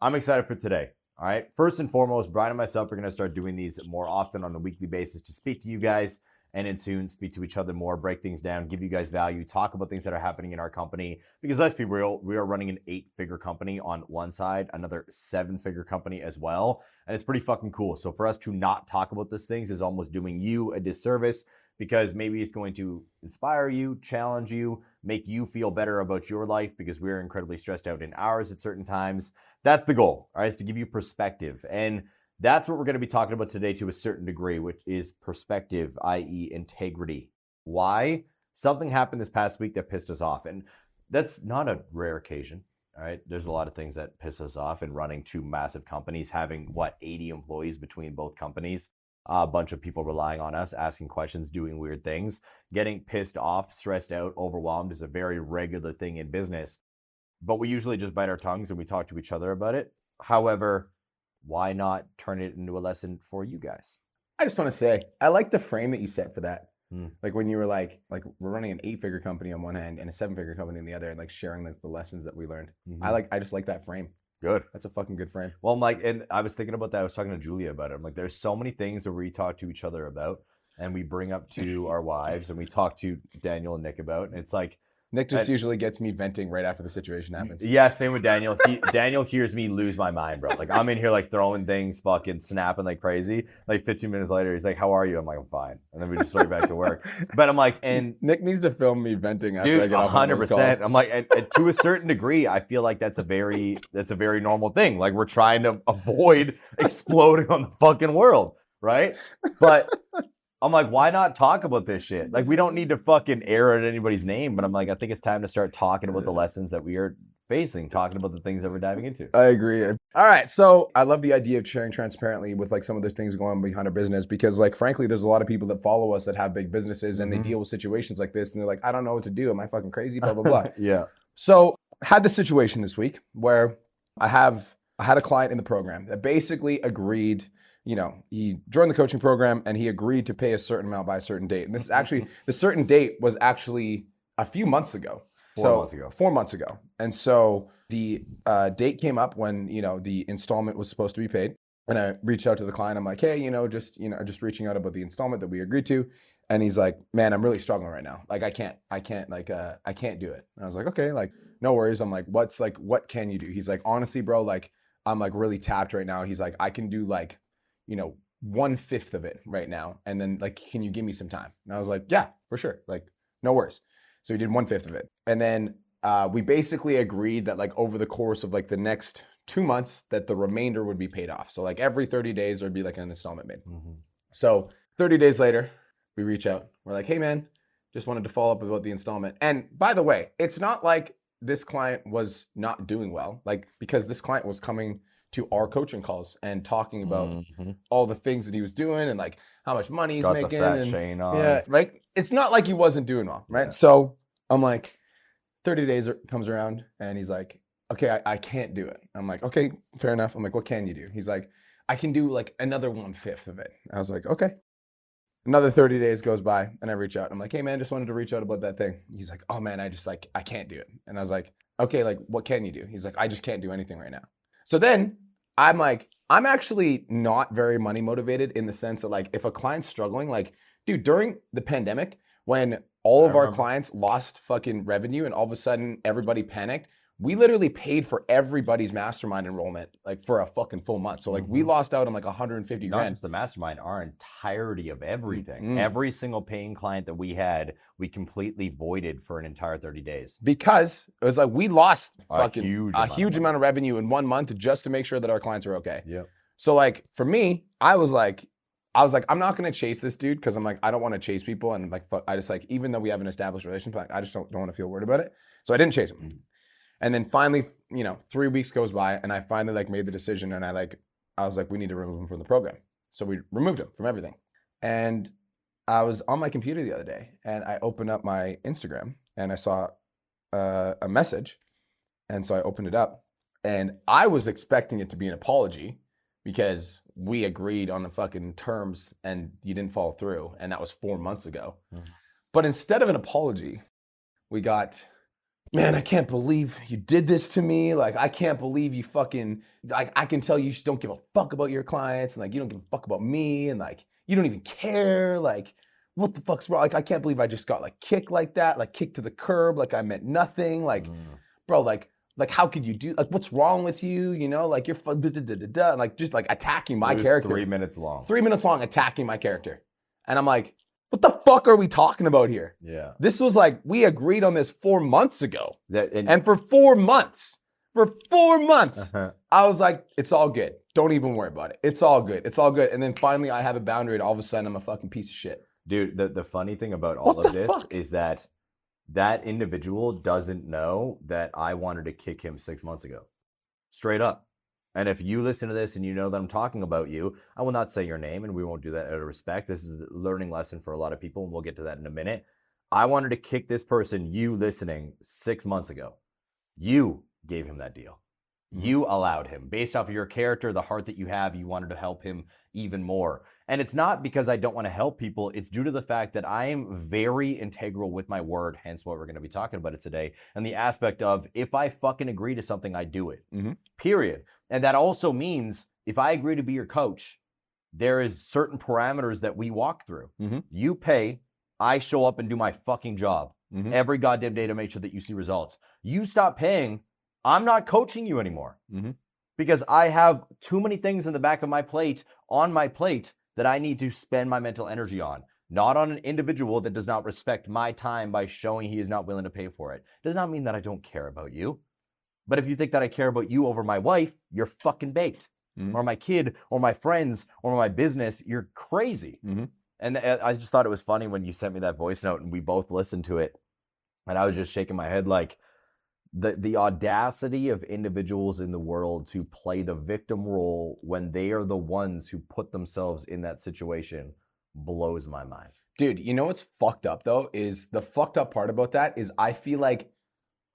I'm excited for today. All right. First and foremost, Brian and myself are going to start doing these more often on a weekly basis to speak to you guys and in soon speak to each other more, break things down, give you guys value, talk about things that are happening in our company. Because let's be real, we are running an 8-figure company on one side, another 7-figure company as well. And it's pretty fucking cool. So for us to not talk about these things is almost doing you a disservice because maybe it's going to inspire you, challenge you, make you feel better about your life because we're incredibly stressed out in ours at certain times. That's the goal, all right, is to give you perspective. And that's what we're going to be talking about today to a certain degree, which is perspective, i.e. integrity. Why? Something happened this past week that pissed us off. And that's not a rare occasion, all right? There's a lot of things that piss us off in running two massive companies, having, 80 employees between both companies, a bunch of people relying on us, asking questions, doing weird things. Getting pissed off, stressed out, overwhelmed is a very regular thing in business. But we usually just bite our tongues and we talk to each other about it. However, why not turn it into a lesson for you guys? I just want to say, I like the frame that you set for that. Like when you were like we're running an 8-figure company on one hand and a 7-figure company on the other, and like sharing the lessons that we learned. I just like that frame. Good. That's a fucking good frame. Well, I'm like, and I was thinking about that. I was talking to Julia about it. I'm like, there's so many things that we talk to each other about and we bring up to our wives and we talk to Daniel and Nick about. And it's like, Nick just usually gets me venting right after the situation happens. Yeah, same with Daniel. Daniel hears me lose my mind, bro. Like I'm in here like throwing things, fucking snapping like crazy. Like 15 minutes later, he's like, "How are you?" I'm like, "I'm fine." And then we just start back to work. But I'm like, and Nick needs to film me venting after I get off 100%. I'm like, and to a certain degree, I feel like that's a very normal thing. Like we're trying to avoid exploding on the fucking world, right? But I'm like, why not talk about this shit? Like, we don't need to fucking air at anybody's name, but I'm like, I think it's time to start talking about the lessons that we are facing, talking about the things that we're diving into. I agree. All right. So I love the idea of sharing transparently with like some of the things going on behind our business because like, frankly, there's a lot of people that follow us that have big businesses and they deal with situations like this and they're like, I don't know what to do. Am I fucking crazy? Blah, blah, blah. Yeah. So I had this situation this week where I had a client in the program that basically agreed, he joined the coaching program and he agreed to pay a certain amount by a certain date. And this is actually, the certain date was actually a few months ago. 4 months ago. And so the date came up when, the installment was supposed to be paid. And I reached out to the client. I'm like, hey, just reaching out about the installment that we agreed to. And he's like, man, I'm really struggling right now. Like, I can't do it. And I was like, okay, like, no worries. I'm like, what can you do? He's like, honestly, bro, like, I'm like really tapped right now. He's like, I can do like, 1/5 of it right now. And then like, can you give me some time? And I was like, yeah, for sure. Like, no worries. So he did 1/5 of it. And then we basically agreed that like over the course of like the next 2 months that the remainder would be paid off. So like every 30 days there'd be like an installment made. So 30 days later, we reach out. We're like, hey man, just wanted to follow up about the installment. And by the way, it's not like this client was not doing well, like because this client was coming to our coaching calls and talking about all the things that he was doing and like how much money he's making. The fat chain on. Yeah, right. It's not like he wasn't doing well, right? Yeah. So I'm like, 30 days comes around and he's like, okay, I can't do it. I'm like, okay, fair enough. I'm like, what can you do? He's like, I can do like another 1/5 of it. I was like, okay. Another 30 days goes by and I reach out. I'm like, hey man, just wanted to reach out about that thing. He's like, oh man, I can't do it. And I was like, okay, like what can you do? He's like, I just can't do anything right now. So then I'm like, I'm actually not very money motivated in the sense that like, if a client's struggling, like, dude, during the pandemic, when all of our clients lost fucking revenue and all of a sudden everybody panicked, we literally paid for everybody's mastermind enrollment like for a fucking full month. So like we lost out on like 150 grand. Not just the mastermind, our entirety of everything. Every single paying client that we had, we completely voided for an entire 30 days. Because it was like we lost a huge amount of revenue in 1 month just to make sure that our clients are okay. Yeah. So like for me, I was like, I'm not gonna chase this dude because I'm like, I don't want to chase people. And like, I just like, even though we have an established relationship, like, I just don't want to feel worried about it. So I didn't chase him. And then finally, 3 weeks goes by and I finally like made the decision and I was like, we need to remove him from the program. So we removed him from everything. And I was on my computer the other day and I opened up my Instagram and I saw a message. And so I opened it up and I was expecting it to be an apology because we agreed on the fucking terms and you didn't follow through. And that was 4 months ago. But instead of an apology, we got man, I can't believe you did this to me. Like, I can't believe you fucking, like, I can tell you just don't give a fuck about your clients. And like, you don't give a fuck about me. And like, you don't even care. Like, what the fuck's wrong? Like, I can't believe I just got like kicked like that, like kicked to the curb. Like I meant nothing. Like, bro, like how could you do, like, what's wrong with you? You know, like you're and like just like attacking my It was character. 3 minutes long. 3 minutes long attacking my character. And I'm like, what the fuck are we talking about here? Yeah. This was like, we agreed on this 4 months ago. And And for 4 months, I was like, it's all good. Don't even worry about it. It's all good. It's all good. And then finally I have a boundary and all of a sudden I'm a fucking piece of shit. dude, the funny thing about all What of the this fuck? is that that individual doesn't know that I wanted to kick him 6 months ago. Straight up. And if you listen to this and you know that I'm talking about you, I will not say your name, and we won't do that out of respect. This is a learning lesson for a lot of people, and we'll get to that in a minute. I wanted to kick this person, you listening, 6 months ago. You gave him that deal. You allowed him. Based off of your character, the heart that you have, you wanted to help him even more. And it's not because I don't want to help people. It's due to the fact that I am very integral with my word, hence what we're going to be talking about it today. And the aspect of, if I fucking agree to something, I do it. Period. And that also means if I agree to be your coach, there is certain parameters that we walk through. You pay, I show up and do my fucking job every goddamn day to make sure that you see results. You stop paying, I'm not coaching you anymore because I have too many things in the back of my plate, on my plate, that I need to spend my mental energy on. Not on an individual that does not respect my time by showing he is not willing to pay for it. Does not mean that I don't care about you. But if you think that I care about you over my wife, you're fucking baked. Or my kid, or my friends, or my business, you're crazy. And I just thought it was funny when you sent me that voice note and we both listened to it. And I was just shaking my head like, the audacity of individuals in the world to play the victim role when they are the ones who put themselves in that situation blows my mind. Dude, you know what's fucked up though? Is the fucked up part about that is I feel like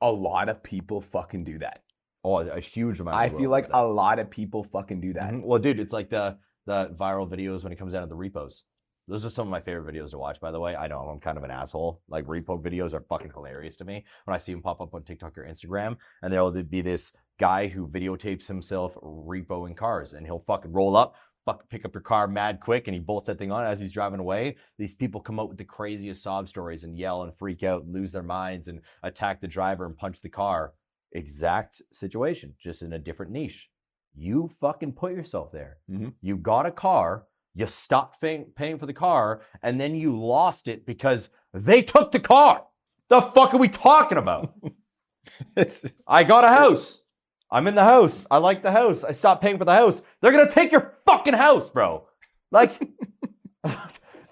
a lot of people fucking do that. Oh, a huge amount. I feel like a lot of people fucking do that. Well, dude, it's like the viral videos when it comes down to the repos. Those are some of my favorite videos to watch, by the way. I know I'm kind of an asshole. Like, repo videos are fucking hilarious to me when I see them pop up on TikTok or Instagram. And there'll be this guy who videotapes himself repoing cars. And he'll fucking roll up, pick up your car mad quick, and he bolts that thing on as he's driving away. These people come out with the craziest sob stories and yell and freak out and lose their minds and attack the driver and punch the car. Exact situation, just in a different niche. You fucking put yourself there. You got a car. You stopped paying for the car, and then you lost it because they took the car. The fuck are we talking about? I got a house. I'm in the house. I like the house. I stopped paying for the house. They're going to take your fucking house, bro. Like,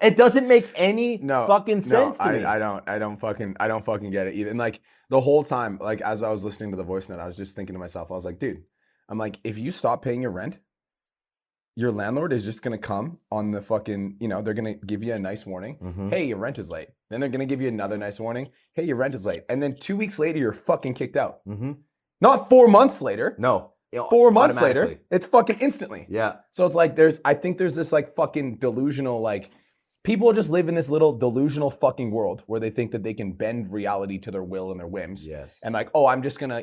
it doesn't make any fucking sense to me. I don't fucking get it even. Like, the whole time, like, as I was listening to the voice note, I was just thinking to myself, I was like, dude, I'm like, if you stop paying your rent, your landlord is just going to come on the fucking, they're going to give you a nice warning. Hey, your rent is late. Then they're going to give you another nice warning. Hey, your rent is late. And then 2 weeks later, you're fucking kicked out. Not 4 months later. No. 4 months later, it's fucking instantly. Yeah. So it's like, I think there's this like fucking delusional, like, people just live in this little delusional fucking world where they think that they can bend reality to their will and their whims. Yes. And like, oh, I'm just gonna,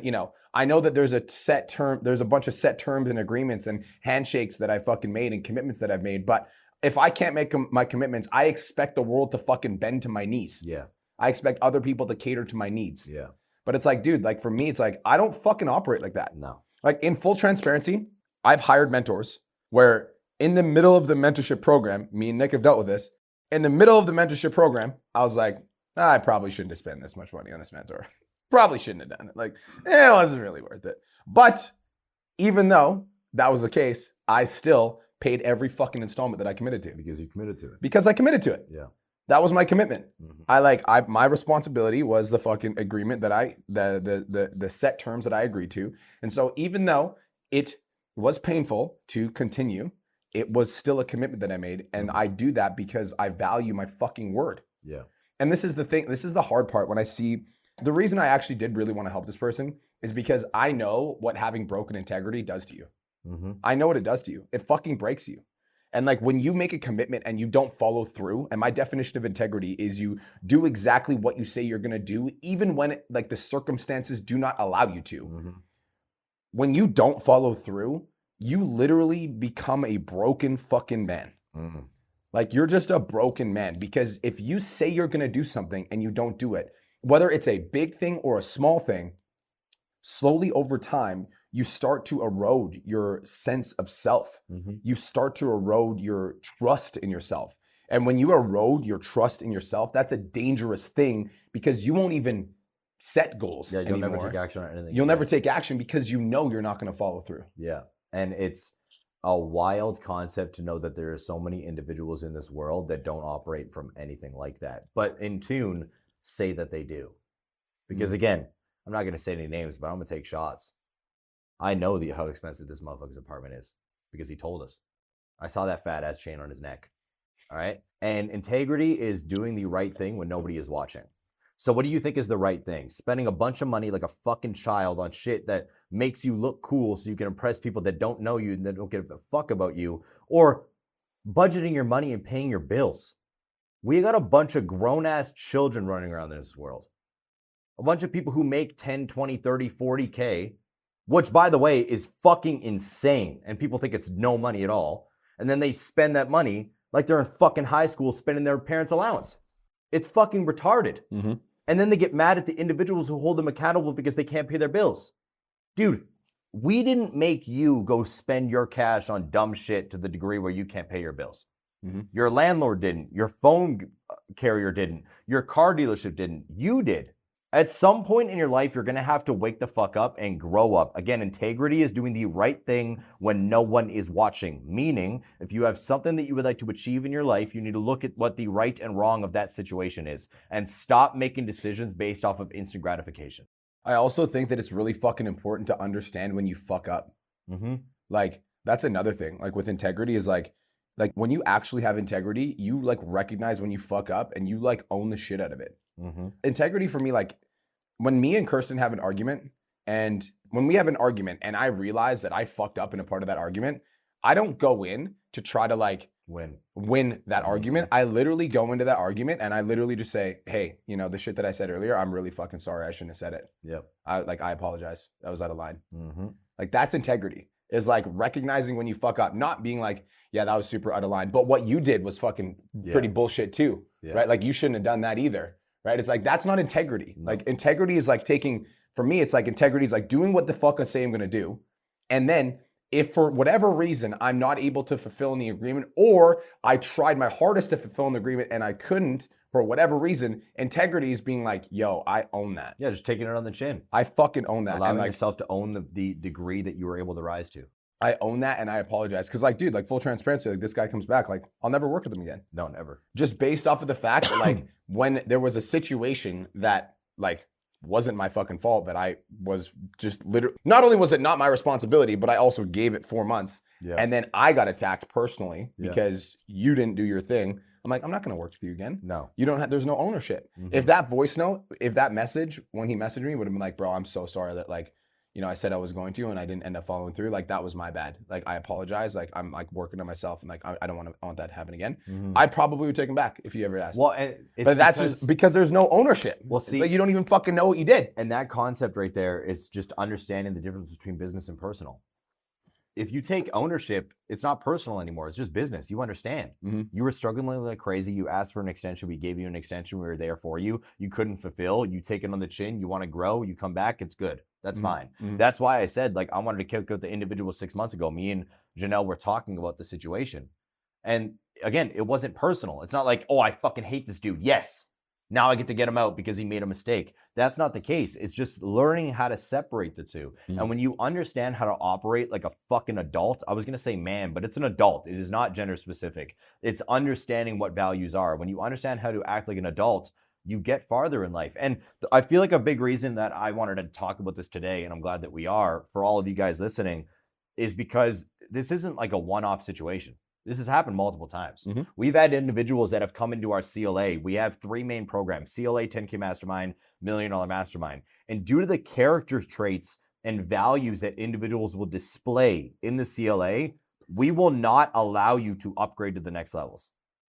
I know that there's a bunch of set terms and agreements and handshakes that I fucking made and commitments that I've made. But if I can't make my commitments, I expect the world to fucking bend to my knees. Yeah. I expect other people to cater to my needs. Yeah. But it's like, dude, like for me, it's like, I don't fucking operate like that. No. Like, in full transparency, I've hired mentors where in the middle of the mentorship program, me and Nick have dealt with this. In the middle of the mentorship program, I was like, I probably shouldn't have spent this much money on this mentor. Probably shouldn't have done it. Like, it wasn't really worth it. But even though that was the case, I still paid every fucking installment that I committed to. Because you committed to it. Because I committed to it. Yeah. That was my commitment. My responsibility was the fucking agreement that the set terms that I agreed to. And so even though it was painful to continue, it was still a commitment that I made. And I do that because I value my fucking word. Yeah. And this is the thing, this is the hard part when I see, the reason I actually did really want to help this person is because I know what having broken integrity does to you. I know what it does to you. It fucking breaks you. And like when you make a commitment and you don't follow through, and my definition of integrity is you do exactly what you say you're gonna do, even when like the circumstances do not allow you to. Mm-hmm. When you don't follow through, you literally become a broken fucking man. Mm-hmm. Like you're just a broken man, because if you say you're gonna do something and you don't do it, whether it's a big thing or a small thing, slowly over time, you start to erode your sense of self. Mm-hmm. You start to erode your trust in yourself. And when you erode your trust in yourself, that's a dangerous thing, because you won't even set goals Yeah, you'll anymore. never take action on anything. You'll never take action because you know you're not going to follow through. Yeah. And it's a wild concept to know that there are so many individuals in this world that don't operate from anything like that, but in tune say that they do. Because again, I'm not going to say any names, but I'm going to take shots. I know how expensive this motherfucker's apartment is because he told us. I saw that fat ass chain on his neck. All right. And integrity is doing the right thing when nobody is watching. So what do you think is the right thing? Spending a bunch of money like a fucking child on shit that makes you look cool so you can impress people that don't know you and that don't give a fuck about you, or budgeting your money and paying your bills? We got a bunch of grown-ass children running around in this world. A bunch of people who make 10, 20, 30, 40K, which, by the way, is fucking insane. And people think it's no money at all. And then they spend that money like they're in fucking high school spending their parents' allowance. It's fucking retarded. Mm-hmm. And then they get mad at the individuals who hold them accountable because they can't pay their bills. Dude, we didn't make you go spend your cash on dumb shit to the degree where you can't pay your bills. Mm-hmm. Your landlord didn't. Your phone carrier didn't. Your car dealership didn't. You did. At some point in your life, you're going to have to wake the fuck up and grow up. Again, integrity is doing the right thing when no one is watching. Meaning, if you have something that you would like to achieve in your life, you need to look at what the right and wrong of that situation is and stop making decisions based off of instant gratification. I also think that it's really fucking important to understand when you fuck up. Mm-hmm. Like, that's another thing. Like with integrity is like when you actually have integrity, you like recognize when you fuck up and you like own the shit out of it. Mm-hmm. Integrity for me, like when me and Kirsten have an argument, and when we have an argument and I realize that I fucked up in a part of that argument, I don't go in to try to like win that argument. I literally go into that argument and I literally just say, hey, you know, the shit that I said earlier, I'm really fucking sorry. I shouldn't have said it. Yep. I apologize. That was out of line. Mm-hmm. Like that's integrity, is like recognizing when you fuck up, not being like, yeah, that was super out of line, but what you did was fucking pretty bullshit too, right? Like you shouldn't have done that either, right? It's like, that's not integrity. No. Like integrity is like taking, for me, it's like integrity is like doing what the fuck I say I'm gonna do. And then if for whatever reason I'm not able to fulfill in the agreement, or I tried my hardest to fulfill in the agreement and I couldn't for whatever reason, integrity is being like, yo, I own that. Yeah, just taking it on the chin. I fucking own that. Allowing like, yourself to own the degree that you were able to rise to. I own that and I apologize. Cause like, dude, like full transparency, like this guy comes back, like I'll never work with him again. No, never. Just based off of the fact that like when there was a situation that like wasn't my fucking fault, that I was just literally, not only was it not my responsibility, but I also gave it 4 months. Yeah. And then I got attacked personally because you didn't do your thing. I'm like, I'm not going to work with you again. No. You don't have, there's no ownership. Mm-hmm. If that voice note, if that message, when he messaged me, would have been like, bro, I'm so sorry that like, you know, I said I was going to and I didn't end up following through. Like that was my bad. Like I apologize. Like I'm like working on myself and like I don't want that to happen again. Mm-hmm. I probably would take him back if you ever asked. Well, but that's just because there's no ownership. Well, see, it's like you don't even fucking know what you did. And that concept right there is just understanding the difference between business and personal. If you take ownership, it's not personal anymore. It's just business. You understand. Mm-hmm. You were struggling like crazy. You asked for an extension. We gave you an extension. We were there for you. You couldn't fulfill. You take it on the chin. You want to grow. You come back. It's good. That's fine. Mm-hmm. That's why I said, like, I wanted to kick out the individual 6 months ago. Me and Janelle were talking about the situation. And again, it wasn't personal. It's not like, oh, I fucking hate this dude. Yes. Now I get to get him out because he made a mistake. That's not the case. It's just learning how to separate the two. Mm-hmm. And when you understand how to operate like a fucking adult, I was going to say man, but it's an adult. It is not gender specific. It's understanding what values are. When you understand how to act like an adult, you get farther in life. And I feel like a big reason that I wanted to talk about this today, and I'm glad that we are, for all of you guys listening, is because this isn't like a one-off situation. This has happened multiple times. Mm-hmm. We've had individuals that have come into our CLA. We have 3 main programs, CLA 10K Mastermind, $1 Million Mastermind. And due to the character traits and values that individuals will display in the CLA, we will not allow you to upgrade to the next levels.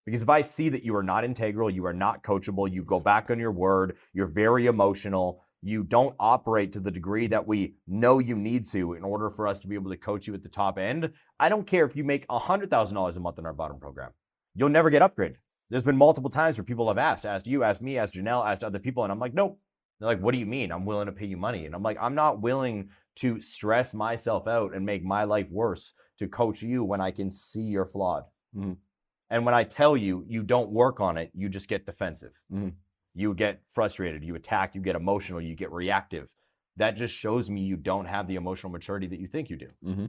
Because if I see that you are not integral, you are not coachable, you go back on your word, you're very emotional, you don't operate to the degree that we know you need to in order for us to be able to coach you at the top end, I don't care if you make $100,000 a month in our bottom program. You'll never get upgraded. There's been multiple times where people have asked you, asked me, asked Janelle, asked other people, and I'm like, nope. They're like, what do you mean? I'm willing to pay you money. And I'm like, I'm not willing to stress myself out and make my life worse to coach you when I can see you're flawed. Mm-hmm. And when I tell you, you don't work on it, you just get defensive. Mm-hmm. You get frustrated, you attack, you get emotional, you get reactive. That just shows me you don't have the emotional maturity that you think you do. Mm-hmm.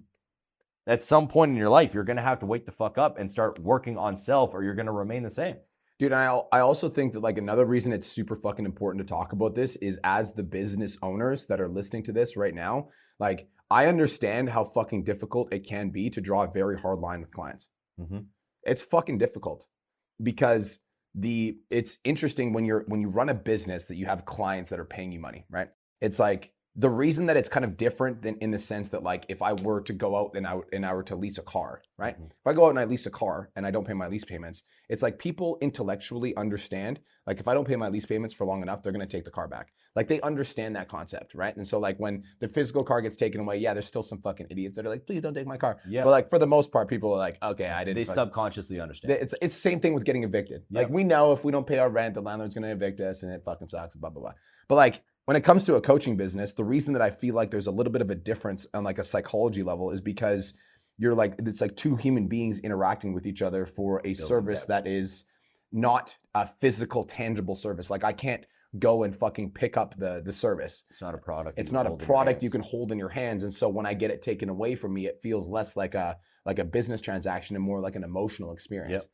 At some point in your life, you're going to have to wake the fuck up and start working on self, or you're going to remain the same. Dude, I also think that like another reason it's super fucking important to talk about this is as the business owners that are listening to this right now, like I understand how fucking difficult it can be to draw a very hard line with clients. Mm-hmm. It's fucking difficult because it's interesting when you run a business that you have clients that are paying you money, right? It's like the reason that it's kind of different than in the sense that like if I were to go out and I were to lease a car, right? Mm-hmm. If I go out and I lease a car and I don't pay my lease payments, it's like people intellectually understand, like if I don't pay my lease payments for long enough, they're going to take the car back. Like they understand that concept, right? And so like when the physical car gets taken away, yeah, there's still some fucking idiots that are like, please don't take my car. Yeah. But like for the most part, people are like, okay, I didn't. They subconsciously understand. It's the same thing with getting evicted. Yep. Like we know if we don't pay our rent, the landlord's going to evict us and it fucking sucks, blah, blah, blah. But like when it comes to a coaching business, the reason that I feel like there's a little bit of a difference on like a psychology level is because you're like, it's like two human beings interacting with each other for a service that is not a physical, tangible service. Like I can't go and fucking pick up the service. It's not a product. It's not a product you can hold in your hands. And so when I get it taken away from me, it feels less like a business transaction and more like an emotional experience. Yep.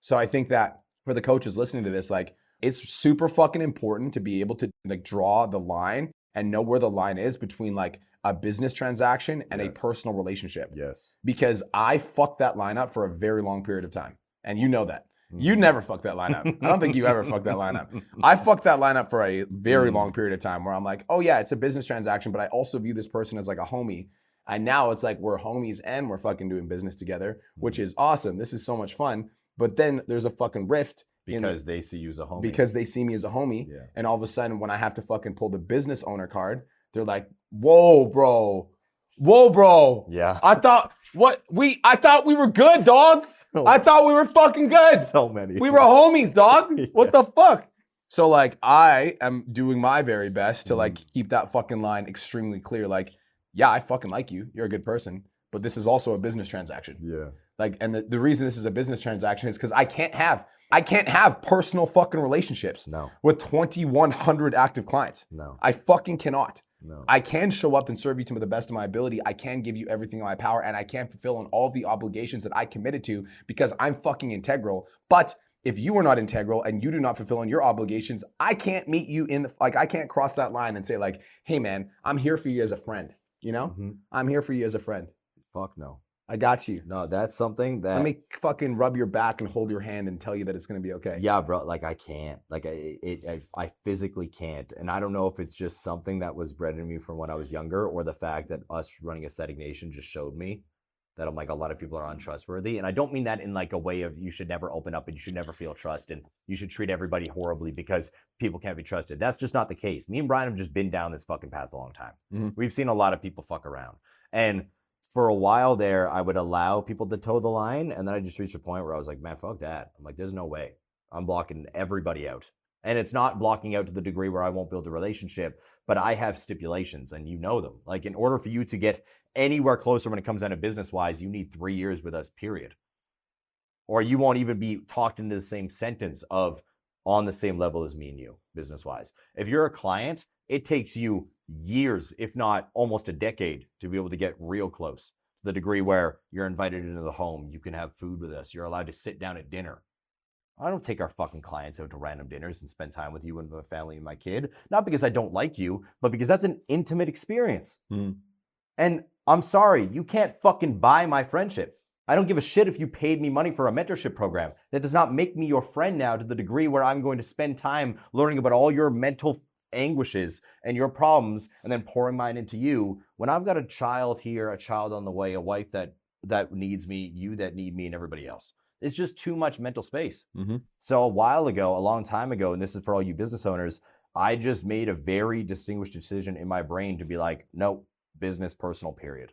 So I think that for the coaches listening to this, like it's super fucking important to be able to like draw the line and know where the line is between like a business transaction and a personal relationship. Yes. Because I fucked that line up for a very long period of time. And you know that. You never fucked that line up. I don't think you ever fucked that line up. I fucked that line up for a very long period of time where I'm like, oh yeah, it's a business transaction, but I also view this person as like a homie. And now it's like we're homies and we're fucking doing business together, which is awesome. This is so much fun. But then there's a fucking rift. Because they see you as a homie. Because they see me as a homie. Yeah. And all of a sudden when I have to fucking pull the business owner card, they're like, whoa, bro. Yeah. I thought we were good, dog. I thought we were fucking good. So many. We were homies, dog. Yeah. What the fuck? So like I am doing my very best to like keep that fucking line extremely clear. Like, yeah, I fucking like you. You're a good person. But this is also a business transaction. Yeah. Like, and the reason this is a business transaction is because I can't have personal fucking relationships with 2,100 active clients. No. I fucking cannot. No. I can show up and serve you to the best of my ability. I can give you everything in my power and I can fulfill on all the obligations that I committed to because I'm fucking integral. But if you are not integral and you do not fulfill on your obligations, I can't meet you I can't cross that line and say like, hey man, I'm here for you as a friend. You know? Mm-hmm. I'm here for you as a friend. Fuck no. I got you. No, that's something that... Let me fucking rub your back and hold your hand and tell you that it's going to be okay. Yeah, bro. Like I can't. Like I physically can't. And I don't know if it's just something that was bred in me from when I was younger or the fact that us running Aesthetic Nation just showed me that I'm like, a lot of people are untrustworthy. And I don't mean that in like a way of you should never open up and you should never feel trust and you should treat everybody horribly because people can't be trusted. That's just not the case. Me and Brian have just been down this fucking path a long time. Mm-hmm. We've seen a lot of people fuck around. And for a while there, I would allow people to toe the line. And then I just reached a point where I was like, man, fuck that. I'm like, there's no way. I'm blocking everybody out. And it's not blocking out to the degree where I won't build a relationship, but I have stipulations and you know them. Like in order for you to get anywhere closer when it comes down to business-wise, you need 3 years with us, period. Or you won't even be talked into the same sentence of on the same level as me and you, business-wise. If you're a client, it takes you years, if not almost a decade, to be able to get real close to the degree where you're invited into the home, you can have food with us, you're allowed to sit down at dinner. I don't take our fucking clients out to random dinners and spend time with you and my family and my kid, not because I don't like you, but because that's an intimate experience. And I'm sorry, you can't fucking buy my friendship. I don't give a shit if you paid me money for a mentorship program. That does not make me your friend now to the degree where I'm going to spend time learning about all your mental anguishes and your problems and then pouring mine into you when I've got a child here, a child on the way, a wife that that needs me, you that need me, and everybody else. It's just too much mental space. Mm-hmm. So a long time ago, and this is for all you business owners, I just made a very distinguished decision in my brain to be like, no, business, personal, period.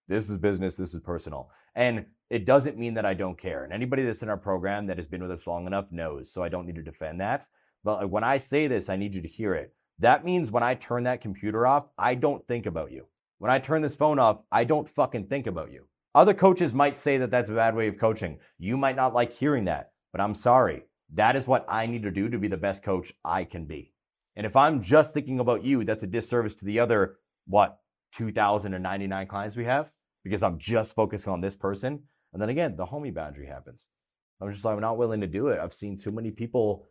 This is business, this is personal. And it doesn't mean that I don't care. And anybody that's in our program that has been with us long enough knows, so I don't need to defend that. But when I say this, I need you to hear it. That means when I turn that computer off, I don't think about you. When I turn this phone off, I don't fucking think about you. Other coaches might say that that's a bad way of coaching. You might not like hearing that, but I'm sorry. That is what I need to do to be the best coach I can be. And if I'm just thinking about you, that's a disservice to the other, 2,099 clients we have, because I'm just focusing on this person. And then again, the homie boundary happens. I'm just like, I'm not willing to do it. I've seen too many people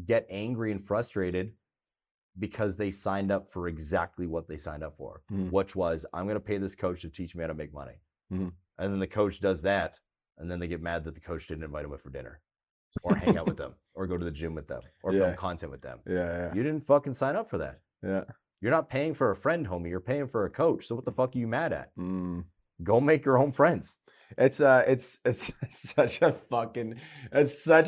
get angry and frustrated because they signed up for exactly what they signed up for, which was, I'm going to pay this coach to teach me how to make money. And then the coach does that, and then they get mad that the coach didn't invite them for dinner or hang out with them or go to the gym with them or film content with them. You didn't fucking sign up for that. You're not paying for a friend, homie. You're paying for a coach. So what the fuck are you mad at? Go make your own friends. It's such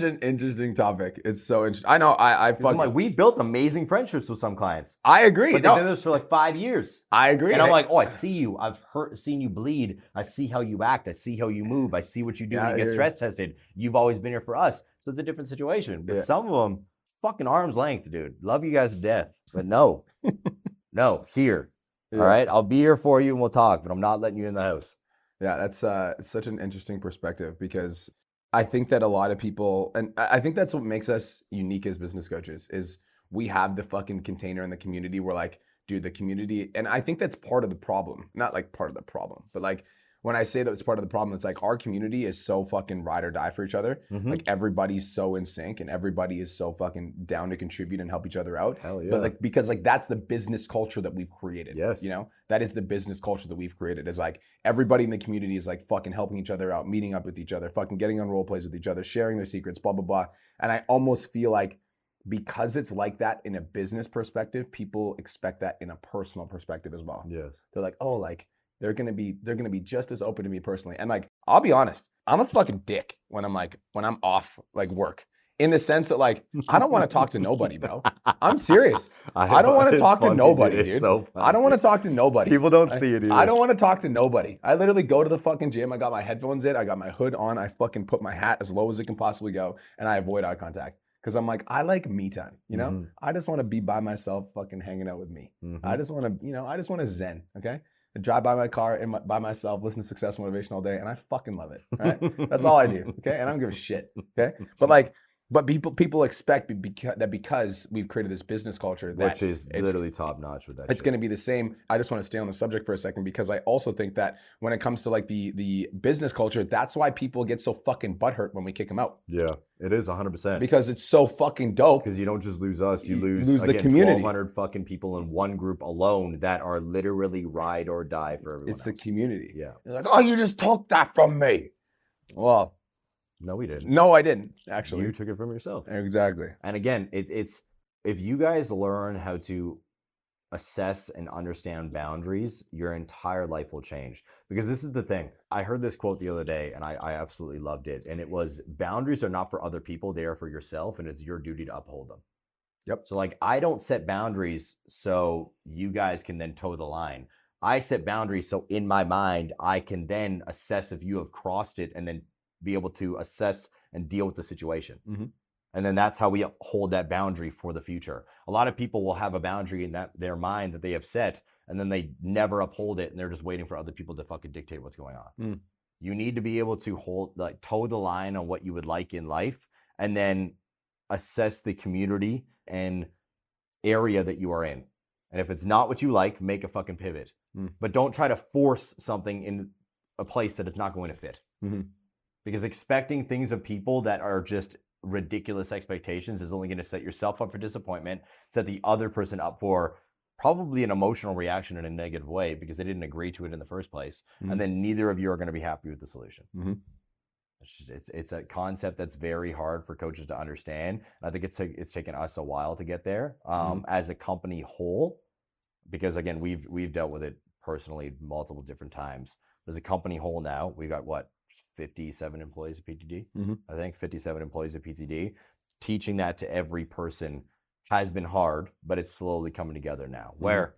an interesting topic. It's so interesting. I know we built amazing friendships with some clients. I agree. But they've been this for like 5 years. I agree. And I'm like, oh, I see you. I've seen you bleed. I see how you act. I see how you move. I see what you do when you get stress tested. You've always been here for us. So it's a different situation. But some of them, fucking arm's length, dude. Love you guys to death. But no. No, here. All right? I'll be here for you and we'll talk, but I'm not letting you in the house. Yeah, that's such an interesting perspective, because I think that a lot of people, and I think that's what makes us unique as business coaches, is we have the fucking container in the community. We're like, dude, the community, and I think that's part of the problem. Not like part of the problem, but like when I say that it's part of the problem, it's like our community is so fucking ride or die for each other. Like everybody's so in sync and everybody is so fucking down to contribute and help each other out. Hell yeah. But like, because like that's the business culture that we've created. Yes. You know, that is the business culture that we've created, is like everybody in the community is like fucking helping each other out, meeting up with each other, fucking getting on role plays with each other, sharing their secrets, blah, blah, blah. And I almost feel like because it's like that in a business perspective, people expect that in a personal perspective as well. Yes. They're like, oh, like, they're gonna be just as open to me personally. And like, I'll be honest, I'm a fucking dick when I'm off like work. In the sense that like, I don't want to talk to nobody, bro. I'm serious. I don't want to talk to nobody, dude. So I don't want to talk to nobody. People don't see it either. I don't want to talk to nobody. I literally go to the fucking gym. I got my headphones in. I got my hood on. I fucking put my hat as low as it can possibly go. And I avoid eye contact. Because I'm like, I like me time, you know? I just want to be by myself, fucking hanging out with me. I just want to, zen, okay? I drive by my car by myself, listen to Success Motivation all day, and I fucking love it. Right? That's all I do. Okay, and I don't give a shit. Okay, but people expect that because we've created this business culture, that which is literally top notch with that. It's going to be the same. I just want to stay on the subject for a second, because I also think that when it comes to like the business culture, that's why people get so fucking butthurt when we kick them out. Yeah, it is 100%. Because it's so fucking dope. Because you don't just lose us, you lose the community. 1,200 fucking people in one group alone that are literally ride or die for everyone It's else. The community. Yeah. They're like, oh, you just took that from me. Well, no, we didn't. No, I didn't, actually. You took it from yourself. Exactly. And again, it's if you guys learn how to assess and understand boundaries, your entire life will change. Because this is the thing. I heard this quote the other day, and I absolutely loved it. And it was, boundaries are not for other people, they are for yourself, and it's your duty to uphold them. Yep. So like, I don't set boundaries so you guys can then toe the line. I set boundaries so in my mind, I can then assess if you have crossed it and then be able to assess and deal with the situation. And then that's how we hold that boundary for the future. A lot of people will have a boundary in their mind that they have set, and then they never uphold it, and they're just waiting for other people to fucking dictate what's going on. You need to be able to toe the line on what you would like in life, and then assess the community and area that you are in. And if it's not what you like, make a fucking pivot. But don't try to force something in a place that it's not going to fit. Because expecting things of people that are just ridiculous expectations is only going to set yourself up for disappointment, set the other person up for probably an emotional reaction in a negative way because they didn't agree to it in the first place. And then neither of you are going to be happy with the solution. It's a concept that's very hard for coaches to understand. And I think it's taken us a while to get there as a company whole, because again, we've dealt with it personally multiple different times. As a company whole now, we got what, 57 employees at PTD? Mhm. I think 57 employees at PTD. Teaching that to every person has been hard, but it's slowly coming together now. Where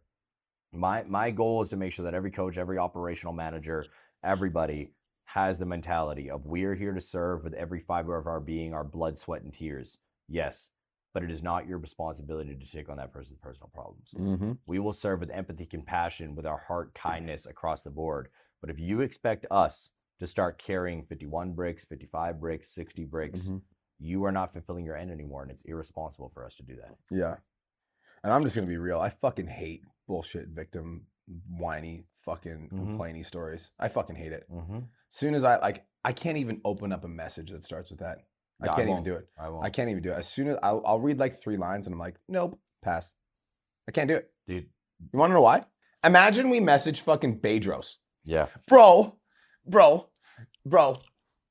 my goal is to make sure that every coach, every operational manager, everybody has the mentality of we're here to serve with every fiber of our being, our blood, sweat, and tears. Yes, but it is not your responsibility to take on that person's personal problems. Mhm. We will serve with empathy, compassion, with our heart, kindness across the board. But if you expect us to start carrying 51 bricks, 55 bricks, 60 bricks, Mhm. you are not fulfilling your end anymore, and it's irresponsible for us to do that. Yeah. And I'm just gonna be real. I fucking hate bullshit victim whiny fucking complaining stories. I fucking hate it. Soon as I can't even open up a message that starts with that. I Yeah, can't even won't. do it. I won't. I can't even do it. As soon as I'll read like 3 lines and I'm like, nope, pass. I can't do it. Dude, You want to know why? Imagine we message fucking Bedros. yeah. Bro,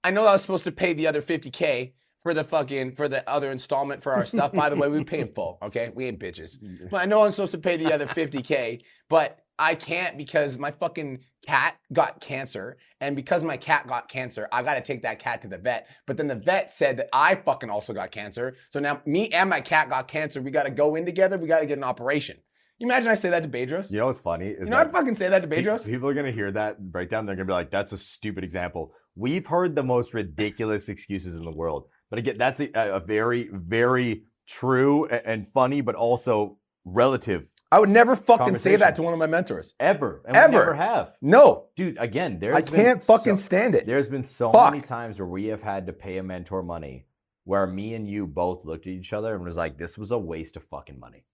I know I was supposed to pay the other $50K for the other installment for our stuff. By the way, we pay in full, okay? We ain't bitches. But I know I'm supposed to pay the other $50K, but I can't because my fucking cat got cancer. And because my cat got cancer, I got to take that cat to the vet. But then the vet said that I fucking also got cancer. So now me and my cat got cancer. We got to go in together. We got to get an operation. You imagine I say that to Bedros? You know what's funny? Is You know I fucking say that to Bedros? People are going to hear that breakdown. They're going to be like, that's a stupid example. We've heard the most ridiculous excuses in the world. But again, that's a very, very true and funny, but also relative. I would never fucking say Conversation. that to one of my mentors. Ever. And we Ever. never have. No. Dude, again, I can't fucking stand it. There's been so Fuck. many times where we have had to pay a mentor money where me and you both looked at each other and was like, this was a waste of fucking money.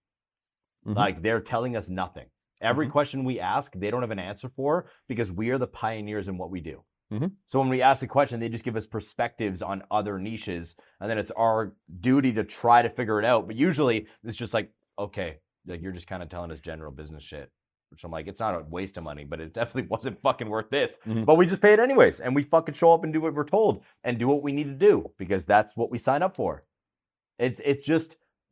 Mhm. Like, they're telling us nothing. Every question we ask, they don't have an answer for because we are the pioneers in what we do. Mhm. So when we ask a question, they just give us perspectives on other niches, and then it's our duty to try to figure it out. But usually it's just like, okay, like you're just kind of telling us general business shit. Which I'm like, it's not a waste of money, but it definitely wasn't fucking worth this. Mhm. But we just pay it anyways, and we fucking show up and do what we're told and do what we need to do because that's what we sign up for.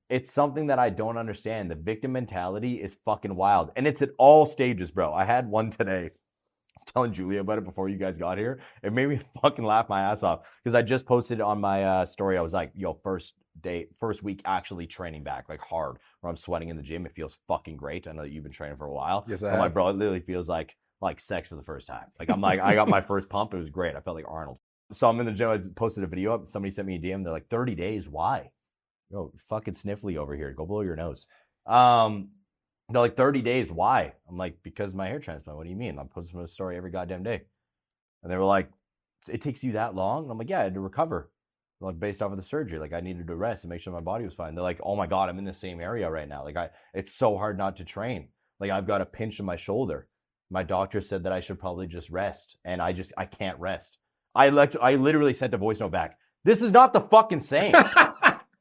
It's something that I don't understand. The victim mentality is fucking wild, and it's at all stages, bro. I had one today. I was telling Julia about it before you guys got here. It made me fucking laugh my ass off because I just posted on my story. I was like, yo, first week actually training back, like hard, where I'm sweating in the gym. It feels fucking great. I know that you've been training for a while. Yes, I I'm like, have. bro, it literally feels like sex for the first time. Like, I'm like, I got my first pump. It was great. I felt like Arnold. So I'm in the gym. I posted a video up. Somebody sent me a DM. They're like, 30 days. Why? Yo, fucking sniffly over here. Go blow your nose. They're like, 30 days, why? I'm like, because of my hair transplant. What do you mean? I'm posting a story every goddamn day. And they were like, it takes you that long? And I'm like, yeah, I had to recover. Like, based off of the surgery. Like, I needed to rest and make sure my body was fine. They're like, oh my God, I'm in the same area right now. Like, it's so hard not to train. Like, I've got a pinch in my shoulder. My doctor said that I should probably just rest. And I can't rest. I literally sent a voice note back. This is not the fucking same.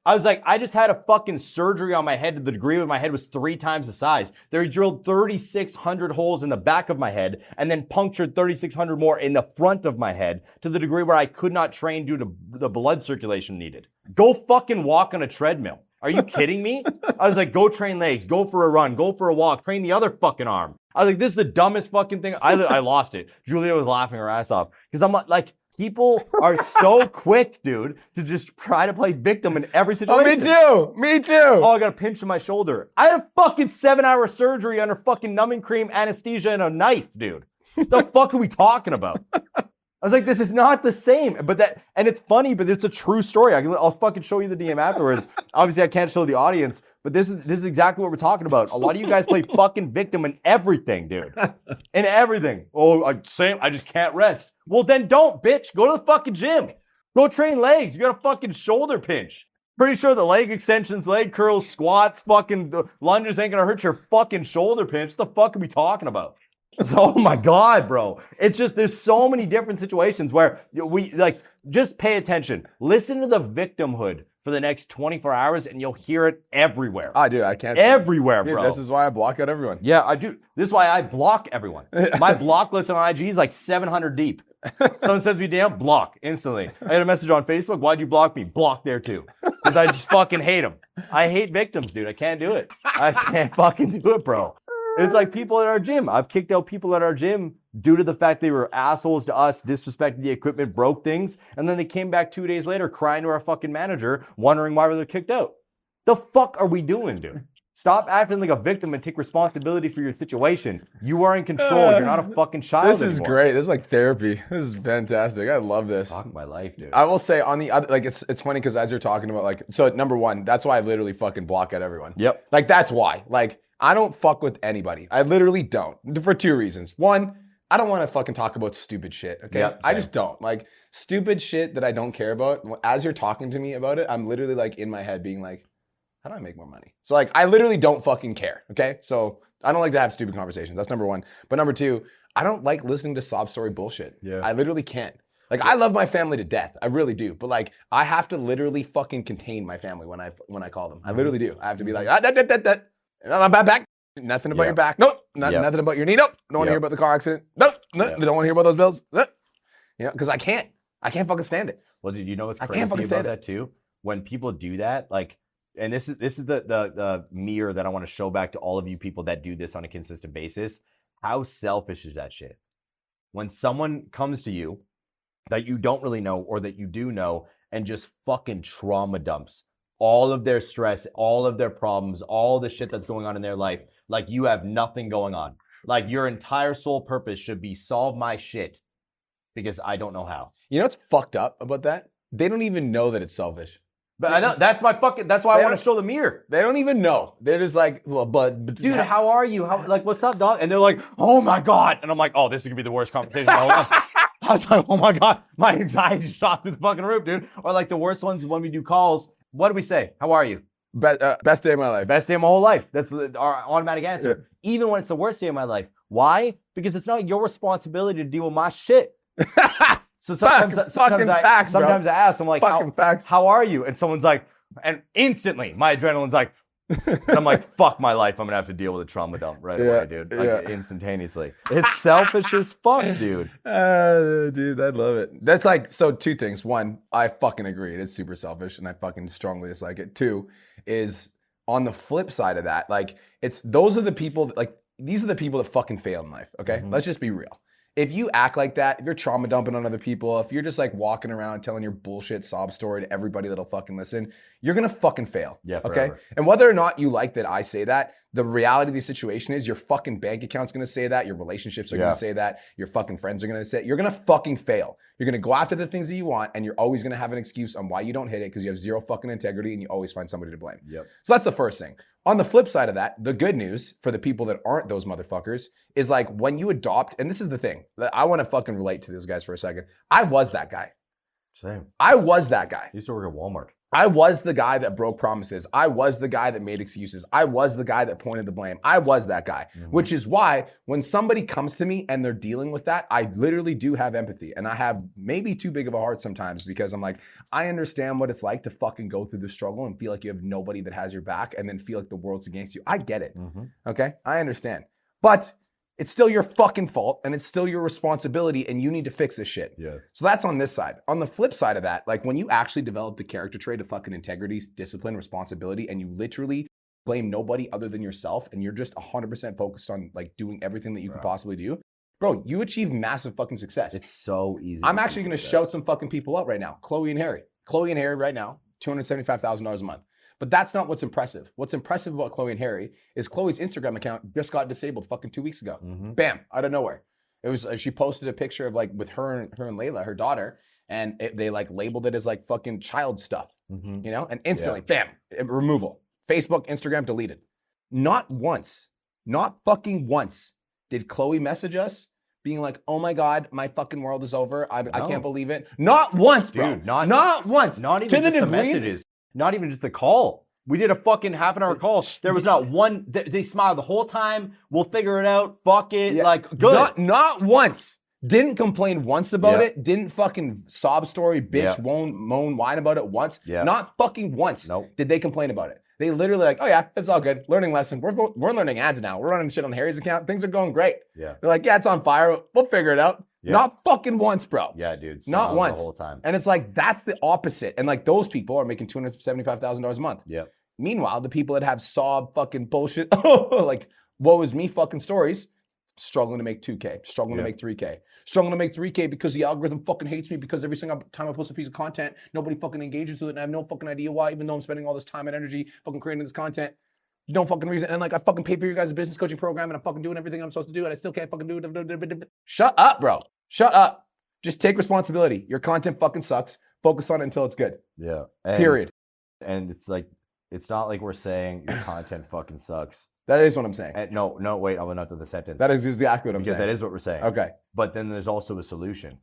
I was like, I just had a fucking surgery on my head to the degree where my head was 3 times the size. They drilled 3,600 holes in the back of my head and then punctured 3,600 more in the front of my head to the degree where I could not train due to the blood circulation needed. Go fucking walk on a treadmill. Are you kidding me? I was like, go train legs, go for a run, go for a walk, train the other fucking arm. I was like, this is the dumbest fucking thing. I lost it. Julia was laughing her ass off because I'm like, people are so quick, dude, to just try to play victim in every situation. Oh, me too. Oh, I got a pinch in my shoulder. I had a fucking 7-hour surgery under fucking numbing cream, anesthesia, and a knife, dude. The fuck are we talking about? I was like, this is not the same. And it's funny, but it's a true story. I'll fucking show you the DM afterwards. Obviously, I can't show the audience, but this is exactly what we're talking about. A lot of you guys play fucking victim in everything, dude. In everything. Oh, I just can't rest. Well, then don't, bitch. Go to the fucking gym. Go train legs. You got a fucking shoulder pinch. Pretty sure the leg extensions, leg curls, squats, fucking lunges ain't gonna hurt your fucking shoulder pinch. What the fuck are we talking about? Oh my God, bro. It's just, there's so many different situations where we, like, just pay attention. Listen to the victimhood for the next 24 hours and you'll hear it everywhere. Dude, I can't. Everywhere, Dude, bro. this is why I block out everyone. Yeah, I do. This is why I block everyone. My block list on IG is like 700 deep. Someone sends me damn block instantly. I had a message on Facebook. Why'd you block me? Block there too. Because I just fucking hate them. I hate victims, dude. I can't do it. I can't fucking do it, bro. It's like people at our gym. I've kicked out people at our gym due to the fact they were assholes to us, disrespected the equipment, broke things, and then they came back 2 days later crying to our fucking manager, wondering why we were kicked out. The fuck are we doing, dude? Stop acting like a victim and take responsibility for your situation. You are in control. You're not a fucking child This is anymore. great. This is like therapy. This is fantastic. I love this. Fuck my life, dude. I will say on the other, like it's funny because as you're talking about like, so number one, that's why I literally fucking block out everyone. Yep. Like that's why. Like I don't fuck with anybody. I literally don't. For two reasons. One, I don't want to fucking talk about stupid shit. Okay. Yep, I same. just don't. Like stupid shit that I don't care about. As you're talking to me about it, I'm literally like in my head being like, how do I make more money? So like I literally don't fucking care. Okay. So I don't like to have stupid conversations. That's number one. But number two, I don't like listening to sob story bullshit. Yeah. I literally can't. Like I love my family to death. I really do. But like I have to literally fucking contain my family when I call them. I literally do. I have to be like, I'm back. Nothing about Yeah. your back. Nope. Yeah. Nothing about your knee. Nope. Don't want to Yeah. hear about the car accident. Nope. Yeah. Don't want to hear about those bills. Nope. You know, because I can't fucking stand it. Well, dude, you know what's I can't crazy fucking about stand it. that too? When people do that, like, and this is the mirror that I want to show back to all of you people that do this on a consistent basis. How selfish is that shit? When someone comes to you that you don't really know or that you do know and just fucking trauma dumps all of their stress, all of their problems, all the shit that's going on in their life, like you have nothing going on. Like your entire sole purpose should be solve my shit because I don't know how. You know what's fucked up about that? They don't even know that it's selfish. But I know that's why I They want don't- to show the mirror. They don't even know. They're just like, well, but Dude, how are you? How like what's up, dog? And they're like, oh my god. And I'm like, oh, this is gonna be the worst conversation of all time. I was like, oh my god, my anxiety shot through the fucking roof, dude. Or like the worst ones is when we do calls. What do we say? How are you? best day of my life. Best day of my whole life. That's our automatic answer. Even when it's the worst day of my life. Why? Because it's not your responsibility to deal with my shit. So sometimes Fucking facts, bro. I ask, I'm like, Fucking facts. how are you? And someone's like, and instantly my adrenaline's like, and I'm like, fuck my life. I'm gonna have to deal with a trauma dump right away, dude. Like instantaneously. It's selfish as fuck, dude. Dude, I love it. That's like, so two things. One, I fucking agree. It is super selfish and I fucking strongly dislike it. Two is on the flip side of that, like those are the people that, like, these are the people that fucking fail in life. Okay. Mhm. Let's just be real. If you act like that, if you're trauma dumping on other people, if you're just like walking around telling your bullshit sob story to everybody that'll fucking listen, you're gonna fucking fail. Yeah, Okay. forever. And whether or not you like that I say that, the reality of the situation is your fucking bank account's gonna say that, your relationships are Yeah. gonna say that, your fucking friends are gonna say it. You're gonna fucking fail. You're gonna go after the things that you want, and you're always gonna have an excuse on why you don't hit it because you have zero fucking integrity and you always find somebody to blame. Yep. So that's the first thing. On the flip side of that, the good news for the people that aren't those motherfuckers is like when you adopt, and this is the thing, I want to fucking relate to those guys for a second. I was that guy. Same. I was that guy. I used to work at Walmart. I was the guy that broke promises. I was the guy that made excuses. I was the guy that pointed the blame. I was that guy, Mhm. which is why when somebody comes to me and they're dealing with that, I literally do have empathy. And I have maybe too big of a heart sometimes because I'm like, I understand what it's like to fucking go through the struggle and feel like you have nobody that has your back and then feel like the world's against you. I get it. Mhm. Okay? I understand. But it's still your fucking fault and it's still your responsibility and you need to fix this shit. Yeah. So that's on this side. On the flip side of that, like when you actually develop the character trait of fucking integrity, discipline, responsibility, and you literally blame nobody other than yourself and you're just 100% focused on like doing everything that you can Right. possibly do, bro, you achieve massive fucking success. It's so easy. I'm see actually going to success. shout some fucking people out right now. Chloe and Harry. Chloe and Harry right now, $275,000 a month. But that's not what's impressive. What's impressive about Chloe and Harry is Chloe's Instagram account just got disabled fucking 2 weeks ago. Mhm. Bam, out of nowhere. It was she posted a picture of like with her and Layla, her daughter, and they like labeled it as like fucking child stuff, Mhm. you know? And instantly, bam, removal. Facebook, Instagram deleted. Not once, not fucking once did Chloe message us being like, "Oh my god, my fucking world is over. I No. can't believe it." Not once, bro. Dude, not once. Not To even the just the degree- messages. Not even just the call. We did a fucking half an hour call. There was not one. They smiled the whole time. We'll figure it out. Fuck it. Yeah. Like good. Not once. Didn't complain once about Yeah. it. Didn't fucking sob story, bitch, Yeah. moan, whine about it once. Yeah. Not fucking once. Nope. Did they complain about it? They literally like, oh yeah, it's all good. Learning lesson. We're learning ads now. We're running shit on Harry's account. Things are going great. Yeah. They're like, yeah, it's on fire. We'll figure it out. Yeah. Not fucking once, bro. Yeah, dude. Not smiles once. the whole time. And it's like that's the opposite. And like those people are making $275,000 a month. Yeah. Meanwhile, the people that have sob fucking bullshit, like woe is me fucking stories, struggling to make 2K, struggling to Yeah. make 3K, struggling to make 3K because the algorithm fucking hates me because every single time I post a piece of content, nobody fucking engages with it and I have no fucking idea why, even though I'm spending all this time and energy fucking creating this content. No fucking reason. And like I fucking paid for your guys' business coaching program and I'm fucking doing everything I'm supposed to do and I still can't fucking do it. Shut up, bro. Shut up. Just take responsibility. Your content fucking sucks. Focus on it until it's good. Yeah. Period. And it's like, it's not like we're saying your content fucking sucks. That is what I'm saying. And no, wait, I will not do the sentence. That is exactly what I'm because saying. that is what we're saying. Okay. But then there's also a solution.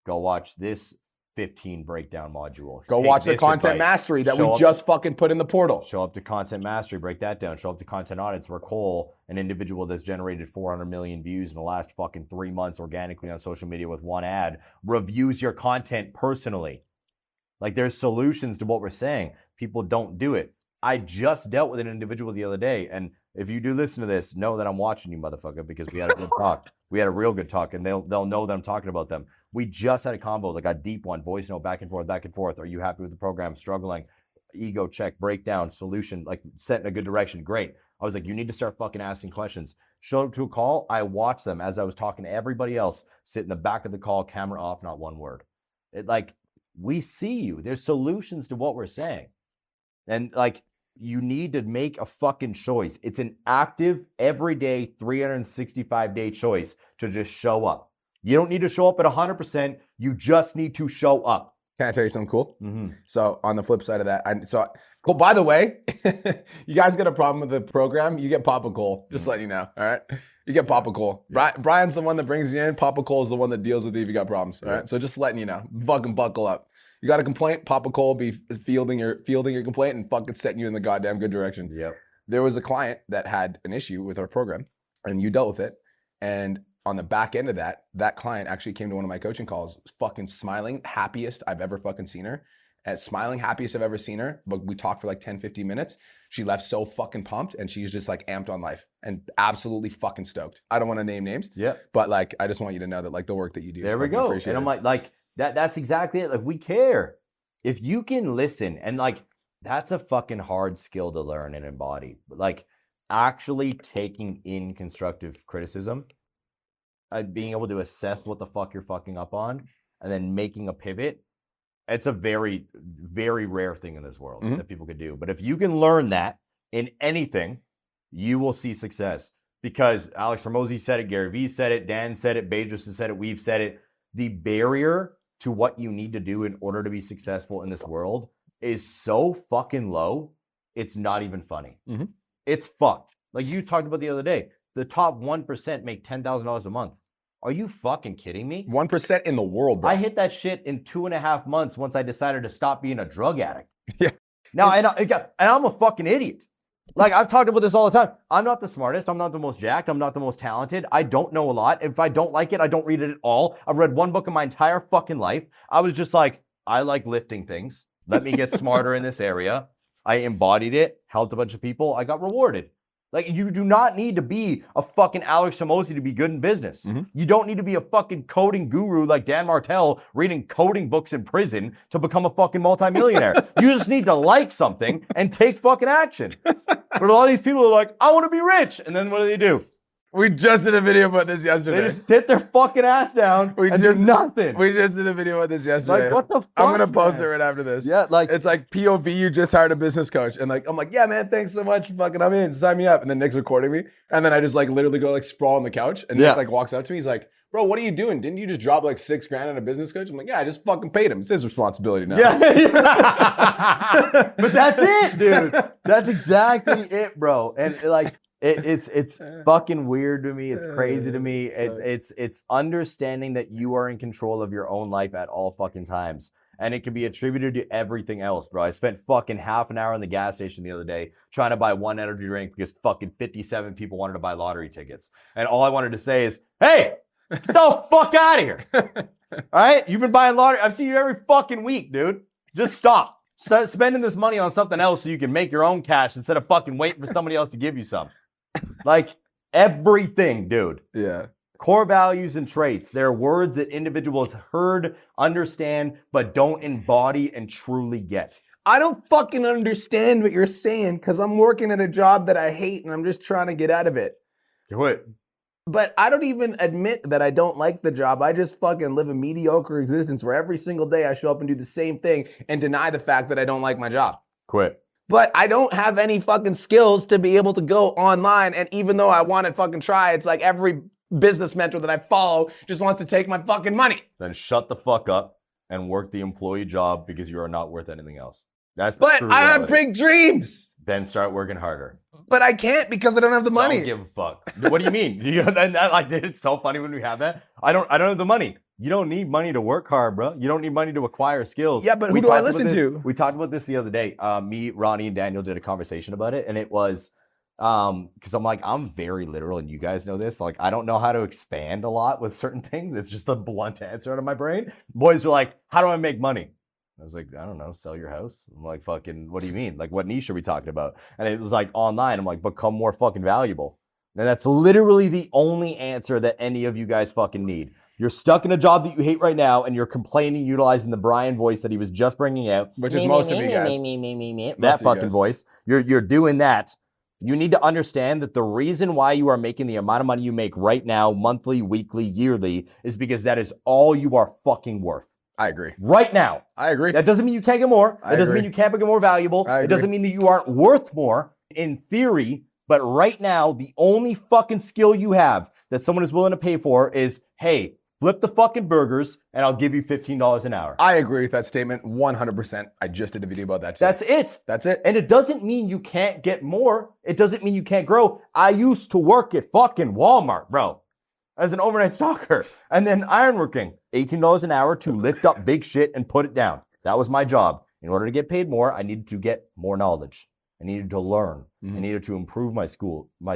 Go watch this 15 breakdown module. Go Take watch the this content advice. mastery that Show we up- just fucking put in the portal. Show up to Content Mastery, break that down. Show up to Content Audits, where Cole, an individual that's generated 400 million views in the last fucking 3 months organically on social media with one ad, reviews your content personally. Like, there's solutions to what we're saying. People don't do it. I just dealt with an individual the other day, and if you do listen to this, know that I'm watching you, motherfucker, because we had a good talk. We had a real good talk, and they'll know that I'm talking about them. We just had a combo, like a deep one, voice note, back and forth, back and forth. Are you happy with the program? Struggling? Ego check, breakdown, solution, like set in a good direction. Great. I was like, you need to start fucking asking questions. Showed up to a call. I watched them as I was talking to everybody else, sit in the back of the call, camera off, not one word. It like, we see you. There's solutions to what we're saying. And like, you need to make a fucking choice. It's an active, everyday, 365-day choice to just show up. You don't need to show up at 100%. You just need to show up. Can I tell you something cool? Mm-hmm. So on the flip side of that, cool. By the way, you guys got a problem with the program, you get Papa Cole. Just letting you know. All right. You get Papa Cole. Yeah. Brian's the one that brings you in. Papa Cole is the one that deals with you if you got problems. All right. So just letting you know. Fucking buckle up. You got a complaint, Papa Cole will be fielding your complaint and fucking setting you in the goddamn good direction. Yep. There was a client that had an issue with our program and you dealt with it. And on the back end of that client actually came to one of my coaching calls, fucking smiling, happiest I've ever fucking seen her. Smiling, happiest I've ever seen her. But we talked for like 10, 15 minutes. She left so fucking pumped and she's just like amped on life and absolutely fucking stoked. I don't want to name names, Yep. but like, I just want you to know that like the work that you do. There we go. And I'm like, that's exactly it. Like, we care. If you can listen, and like, that's a fucking hard skill to learn and embody. But like, actually taking in constructive criticism, being able to assess what the fuck you're fucking up on, and then making a pivot. It's a very, very rare thing in this world that people could do. But if you can learn that in anything, you will see success. Because Alex Hormozi said it, Gary Vee said it, Dan said it, Bedros has said it, we've said it. The barrier to what you need to do in order to be successful in this world is so fucking low, it's not even funny. It's fucked. Like you talked about the other day, the top 1% make $10,000 a month. Are you fucking kidding me? 1% in the world, bro. I hit that shit in 2.5 months once I decided to stop being a drug addict. Yeah. Now, and I'm a fucking idiot. Like, I've talked about this all the time. I'm not the smartest. I'm not the most jacked. I'm not the most talented. I don't know a lot. If I don't like it, I don't read it at all. I've read one book in my entire fucking life. I was just like, I like lifting things. Let me get smarter in this area. I embodied it, helped a bunch of people. I got rewarded. Like, you do not need to be a fucking Alex Hormozi to be good in business. You don't need to be a fucking coding guru like Dan Martell reading coding books in prison to become a fucking multimillionaire. You just need to like something and take fucking action. But a lot of these people are like, I want to be rich. And then what do? We just did a video about this They yesterday. just sit their fucking ass down and do nothing. We just did a video about this yesterday. Like, what the fuck? I'm gonna post it man? right after this. Yeah, like, It's like POV, you just hired a business coach. And like, I'm like, yeah, man, thanks so much. Fucking, I'm in, sign me up. And then Nick's recording me. And then I just like literally go like sprawl on the couch. And Yeah. Nick like walks up to me. He's like, bro, what are you doing? Didn't you just drop like $6,000 on a business coach? I'm like, yeah, I just fucking paid him. It's his responsibility now. yeah. But that's it, dude. That's exactly it, bro. And like, it's fucking weird to me. It's crazy to me. It's understanding that you are in control of your own life at all fucking times. And it can be attributed to everything else, bro. I spent fucking half an hour in the gas station the other day trying to buy one energy drink because fucking 57 people wanted to buy lottery tickets. And all I wanted to say is, hey, get the fuck out of here. All right? You've been buying lottery. I've seen you every fucking week, dude. Just stop. Start spending this money on something else so you can make your own cash instead of fucking waiting for somebody else to give you some. Like, everything, dude. Yeah. Core values and traits. They're words that individuals heard, understand, but don't embody and truly get. I don't fucking understand what you're saying because I'm working at a job that I hate and I'm just trying to get out of it. Do it. But I don't even admit that I don't like the job. I just fucking live a mediocre existence where every single day I show up and do the same thing and deny the fact that I don't like my job. Quit. But I don't have any fucking skills to be able to go online. And even though I want to fucking try, it's like every business mentor that I follow just wants to take my fucking money. Then shut the fuck up and work the employee job because you are not worth anything else. That's the But true I have reality. big dreams. Then start working harder. But I can't because I don't have the money. Don't give a fuck. What do you mean? You know, that, like, it's so funny when we have that. I don't have the money. You don't need money to work hard, bro. You don't need money to acquire skills. Yeah, but who We do I talked about listen this- to? We talked about this the other day. Me, Ronnie, and Daniel did a conversation about it, and it was because I'm like, I'm very literal, and you guys know this. Like, I don't know how to expand a lot with certain things. It's just a blunt answer out of my brain. Boys were like, how do I make money? I was like, I don't know, sell your house. I'm like, fucking, what do you mean? Like, what niche are we talking about? And it was like online. I'm like, become more fucking valuable. And that's literally the only answer that any of you guys fucking need. You're stuck in a job that you hate right now, and you're complaining utilizing the Brian voice that he was just bringing out. Which is most of you guys. That Most of you fucking guys. voice. You're doing that. You need to understand that the reason why you are making the amount of money you make right now, monthly, weekly, yearly, is because that is all you are fucking worth. I agree. Right now. I agree. That doesn't mean you can't get more. I That doesn't agree. mean you can't become more valuable. I It doesn't agree. mean that you aren't worth more in theory. But right now, the only fucking skill you have that someone is willing to pay for is, hey, flip the fucking burgers and I'll give you $15 an hour. I agree with that statement 100%. I just did a video about that today. That's it. That's it. And it doesn't mean you can't get more. It doesn't mean you can't grow. I used to work at fucking Walmart, bro, as an overnight stalker. And then ironworking, $18 an hour to lift up big shit and put it down. That was my job. In order to get paid more, I needed to get more knowledge. I needed to learn. I needed to improve my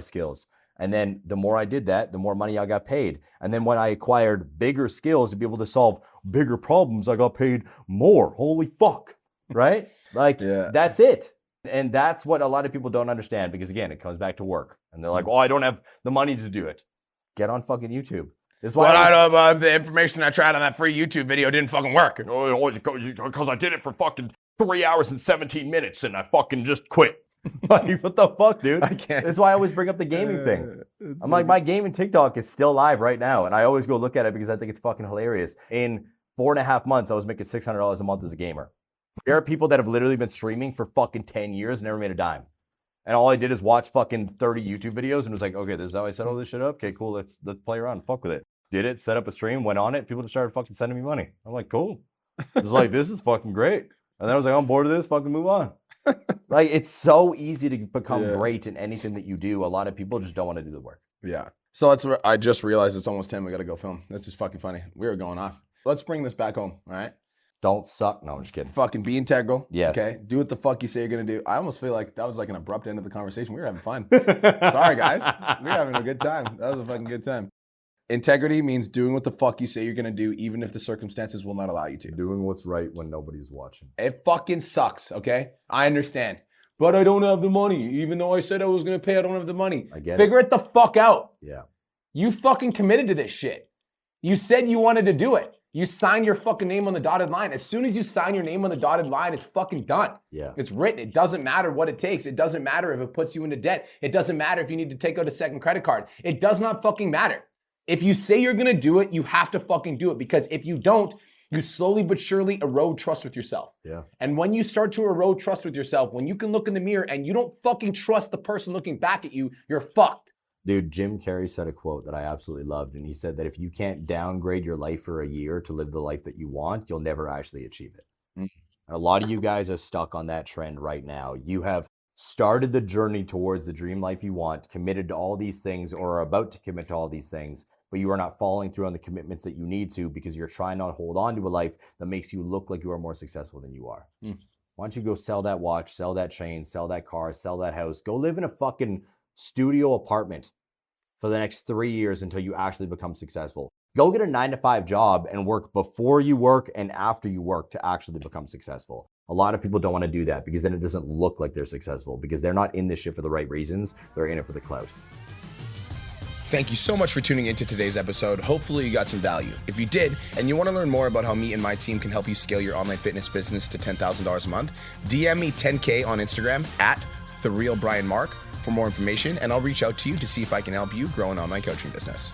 skills. And then the more I did that, the more money I got paid. And then when I acquired bigger skills to be able to solve bigger problems, I got paid more. Holy fuck. Right? Like, Yeah. that's it. And that's what a lot of people don't understand because, again, it comes back to work. And they're like, oh, I don't have the money to do it. Get on fucking YouTube. This is why But I know about the information I tried on that free YouTube video didn't fucking work. because I did it for fucking 3 hours and 17 minutes and I fucking just quit. Like, what the fuck, dude? I can't. That's why I always bring up the gaming thing. I'm like, my gaming TikTok is still live right now. And I always go look at it because I think it's fucking hilarious. In 4.5 months, I was making $600 a month as a gamer. There are people that have literally been streaming for fucking 10 years and never made a dime. And all I did is watch fucking 30 YouTube videos and was like, okay, this is how I set all this shit up. Okay, cool. Let's play around. Fuck with it. Did it, set up a stream, went on it. People just started fucking sending me money. I'm like, cool. I was like, this is fucking great. And then I was like, I'm bored of this. Fucking move on. Like, it's so easy to become Yeah. great in anything that you do. A lot of people just don't want to do the work. Yeah. So I just realized it's almost 10. We got to go film. This is fucking funny. We were going off. Let's bring this back home. All right. Don't suck. No, I'm just kidding. Fucking be integral. Yes. Okay. Do what the fuck you say you're going to do. I almost feel like that was like an abrupt end of the conversation. We were having fun. Sorry, guys. We're having a good time. That was a fucking good time. Integrity means doing what the fuck you say you're going to do, even if the circumstances will not allow you to. Doing what's right when nobody's watching. It fucking sucks, okay? I understand. But I don't have the money. Even though I said I was going to pay, I don't have the money. I get Figure it the fuck out. it. Yeah. You fucking committed to this shit. You said you wanted to do it. You signed your fucking name on the dotted line. As soon as you sign your name on the dotted line, it's fucking done. Yeah. It's written. It doesn't matter what it takes. It doesn't matter if it puts you into debt. It doesn't matter if you need to take out a second credit card. It does not fucking matter. If you say you're going to do it, you have to fucking do it, because if you don't, you slowly but surely erode trust with yourself. Yeah. And when you start to erode trust with yourself, when you can look in the mirror and you don't fucking trust the person looking back at you, you're fucked. Dude, Jim Carrey said a quote that I absolutely loved. And he said that if you can't downgrade your life for a year to live the life that you want, you'll never actually achieve it. Mm. And a lot of you guys are stuck on that trend right now. You have started the journey towards the dream life you want, committed to all these things, or are about to commit to all these things, but you are not following through on the commitments that you need to because you're trying to hold on to a life that makes you look like you are more successful than you are. Mm. Why don't you go sell that watch, sell that chain, sell that car, sell that house, go live in a fucking studio apartment for the next 3 years until you actually become successful. Go get a 9-to-5 job and work before you work and after you work to actually become successful. A lot of people don't want to do that because then it doesn't look like they're successful because they're not in this shit for the right reasons. They're in it for the clout. Thank you so much for tuning into today's episode. Hopefully you got some value. If you did, and you want to learn more about how me and my team can help you scale your online fitness business to $10,000 a month, DM me 10K on Instagram at TheRealBrianMark for more information, and I'll reach out to you to see if I can help you grow an online coaching business.